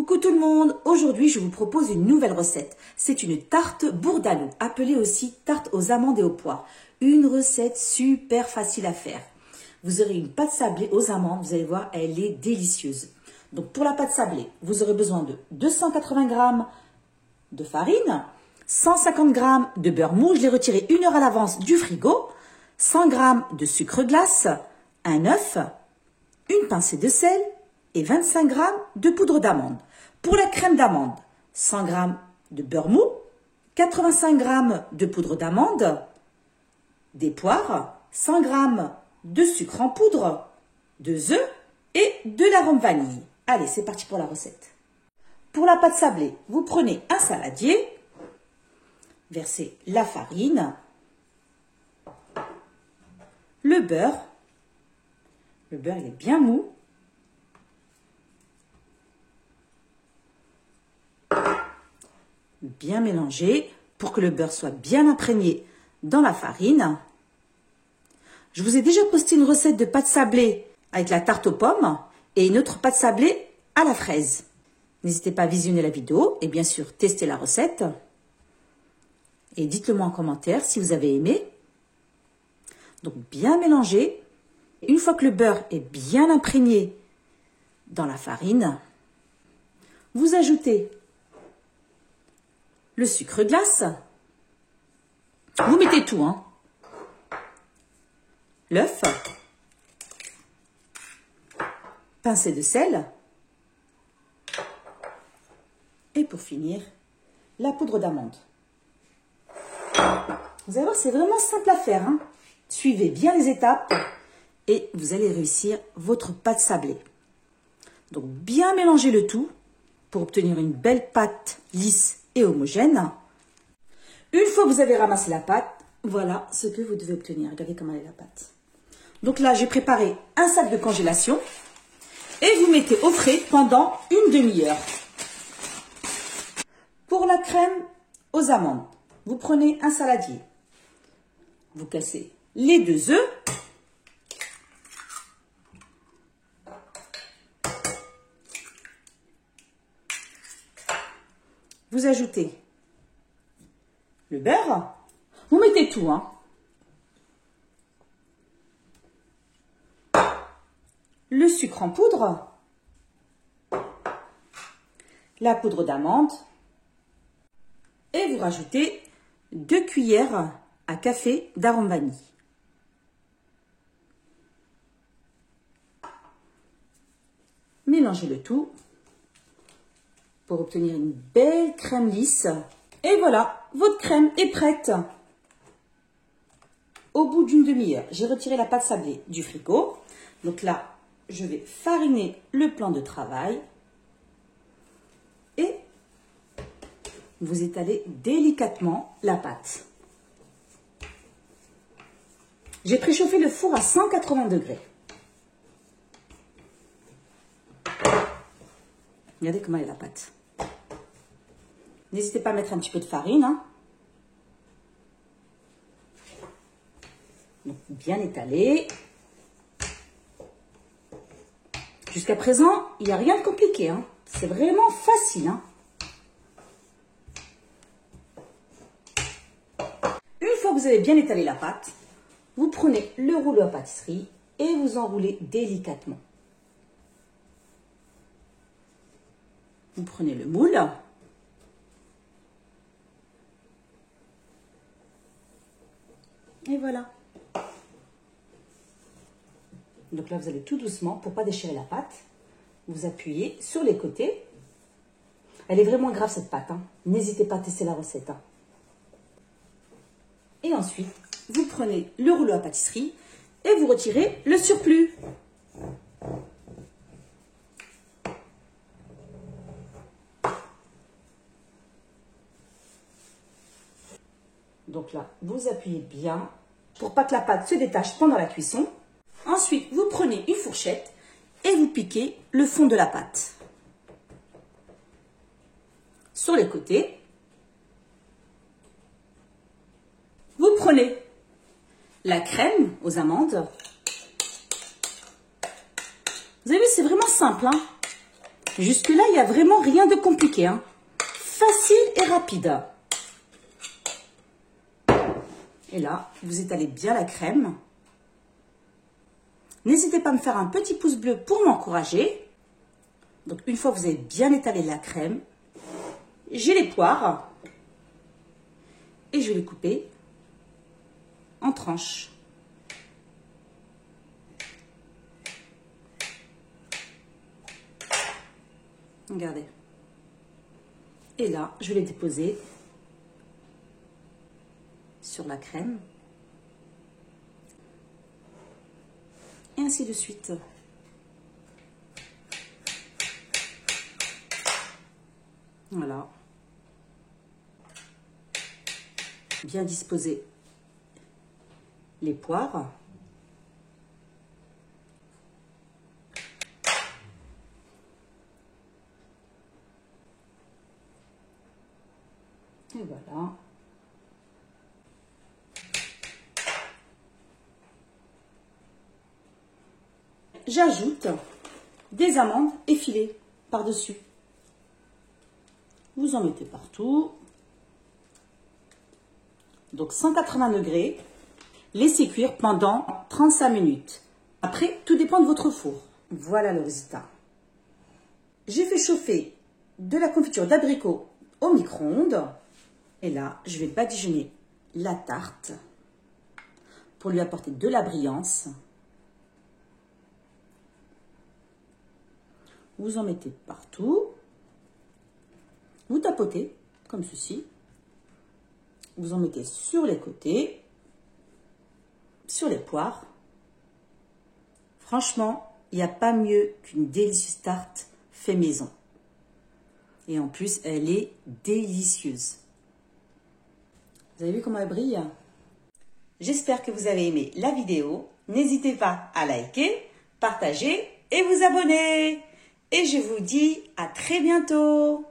Coucou tout le monde, aujourd'hui je vous propose une nouvelle recette. C'est une tarte bourdaloue, appelée aussi tarte aux amandes et aux poires. Une recette super facile à faire. Vous aurez une pâte sablée aux amandes, vous allez voir, elle est délicieuse. Donc pour la pâte sablée, vous aurez besoin de 280 g de farine, 150 g de beurre mou, je l'ai retiré 1 heure à l'avance du frigo, 100 g de sucre glace, un œuf, une pincée de sel, et 25 g de poudre d'amande. Pour la crème d'amande, 100 g de beurre mou, 85 g de poudre d'amande, des poires, 100 g de sucre en poudre, 2 œufs et de l'arôme vanille. Allez, c'est parti pour la recette. Pour la pâte sablée, vous prenez un saladier, versez la farine, le beurre il est bien mou, bien mélanger pour que le beurre soit bien imprégné dans la farine. Je vous ai déjà posté une recette de pâte sablée avec la tarte aux pommes et une autre pâte sablée à la fraise. N'hésitez pas à visionner la vidéo et bien sûr tester la recette. Et dites-le moi en commentaire si vous avez aimé. Donc bien mélanger. Une fois que le beurre est bien imprégné dans la farine, vous ajoutez le sucre glace. Vous mettez tout, hein. L'œuf, pincée de sel. Et pour finir, la poudre d'amande. Vous allez voir, c'est vraiment simple à faire, hein. Suivez bien les étapes et vous allez réussir votre pâte sablée. Donc, bien mélanger le tout pour obtenir une belle pâte lisse et homogène. Une fois que vous avez ramassé la pâte, voilà ce que vous devez obtenir. Regardez comment elle est la pâte. Donc là, j'ai préparé un sac de congélation et vous mettez au frais pendant une demi-heure. Pour la crème aux amandes, vous prenez un saladier. Vous cassez les 2 œufs. Vous ajoutez le beurre. Vous mettez tout, hein. Le sucre en poudre. La poudre d'amande. Et vous rajoutez 2 cuillères à café d'arôme vanille. Mélangez le tout pour obtenir une belle crème lisse. Et voilà, votre crème est prête. Au bout d'une demi-heure, j'ai retiré la pâte sablée du frigo. Donc là, je vais fariner le plan de travail. Et vous étalez délicatement la pâte. J'ai préchauffé le four à 180 degrés. Regardez comment est la pâte. N'hésitez pas à mettre un petit peu de farine, hein. Donc, bien étalé. Jusqu'à présent, il n'y a rien de compliqué, hein. C'est vraiment facile, hein. Une fois que vous avez bien étalé la pâte, vous prenez le rouleau à pâtisserie et vous enroulez délicatement. Vous prenez le moule. Et voilà. Donc là, vous allez tout doucement, pour ne pas déchirer la pâte, vous appuyez sur les côtés. Elle est vraiment grave cette pâte, hein. N'hésitez pas à tester la recette, hein. Et ensuite, vous prenez le rouleau à pâtisserie et vous retirez le surplus. Donc là, vous appuyez bien pour pas que la pâte se détache pendant la cuisson. Ensuite, vous prenez une fourchette et vous piquez le fond de la pâte. Sur les côtés, vous prenez la crème aux amandes. Vous avez vu, c'est vraiment simple, hein. Jusque-là, il n'y a vraiment rien de compliqué, hein. Facile et rapide. Et là, vous étalez bien la crème. N'hésitez pas à me faire un petit pouce bleu pour m'encourager. Donc, une fois que vous avez bien étalé la crème, j'ai les poires et je vais les couper en tranches. Regardez. Et là, je vais les déposer sur la crème. Et ainsi de suite. Voilà. Bien disposer les poires. Et voilà. J'ajoute des amandes effilées par-dessus. Vous en mettez partout. Donc 180 degrés. Laissez cuire pendant 35 minutes. Après, tout dépend de votre four. Voilà le résultat. J'ai fait chauffer de la confiture d'abricot au micro-ondes. Et là, je vais badigeonner la tarte pour lui apporter de la brillance. Vous en mettez partout. Vous tapotez comme ceci. Vous en mettez sur les côtés, sur les poires. Franchement, il n'y a pas mieux qu'une délicieuse tarte fait maison. Et en plus, elle est délicieuse. Vous avez vu comment elle brille? J'espère que vous avez aimé la vidéo. N'hésitez pas à liker, partager et vous abonner. Et je vous dis à très bientôt.